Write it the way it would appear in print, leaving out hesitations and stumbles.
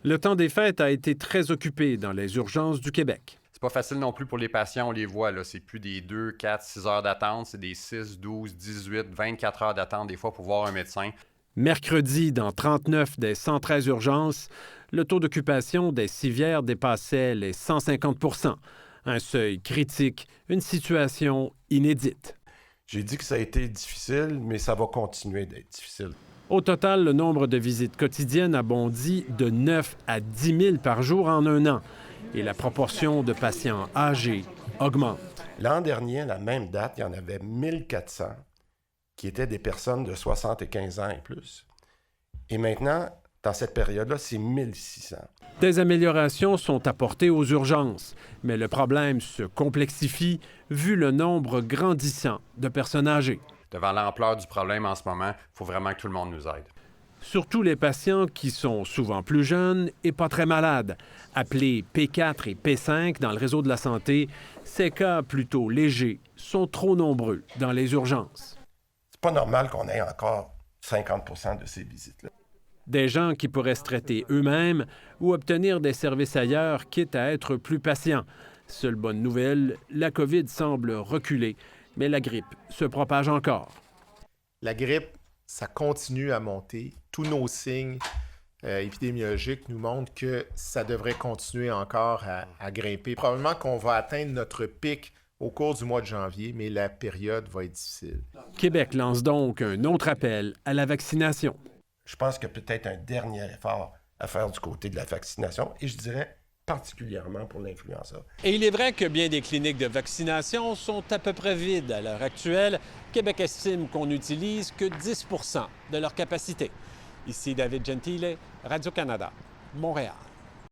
Le temps des fêtes a été très occupé dans les urgences du Québec. C'est pas facile non plus pour les patients, on les voit, là. C'est plus des 2, 4, 6 heures d'attente, c'est des 6, 12, 18, 24 heures d'attente des fois pour voir un médecin. Mercredi, dans 39 des 113 urgences, le taux d'occupation des civières dépassait les 150 %. Un seuil critique, une situation inédite. J'ai dit que ça a été difficile, mais ça va continuer d'être difficile. Au total, le nombre de visites quotidiennes a bondi de 9 à 10 000 par jour en un an et la proportion de patients âgés augmente. L'an dernier, à la même date, il y en avait 1400 qui étaient des personnes de 75 ans et plus. Et maintenant, dans cette période-là, c'est 1600. Des améliorations sont apportées aux urgences, mais le problème se complexifie vu le nombre grandissant de personnes âgées. Devant l'ampleur du problème en ce moment, il faut vraiment que tout le monde nous aide. Surtout les patients qui sont souvent plus jeunes et pas très malades. Appelés P4 et P5 dans le réseau de la santé, ces cas plutôt légers sont trop nombreux dans les urgences. C'est pas normal qu'on ait encore 50 % de ces visites-là. Des gens qui pourraient se traiter eux-mêmes ou obtenir des services ailleurs, quitte à être plus patients. Seule bonne nouvelle, la COVID semble reculer, mais la grippe se propage encore. La grippe, ça continue à monter. Tous nos signes épidémiologiques nous montrent que ça devrait continuer encore à grimper. Probablement qu'on va atteindre notre pic au cours du mois de janvier, mais la période va être difficile. Québec lance donc un autre appel à la vaccination. Je pense qu'il y a peut-être un dernier effort à faire du côté de la vaccination, et je dirais particulièrement pour l'influenza. Et il est vrai que bien des cliniques de vaccination sont à peu près vides à l'heure actuelle. Québec estime qu'on n'utilise que 10 % de leur capacité. Ici David Gentile, Radio-Canada, Montréal.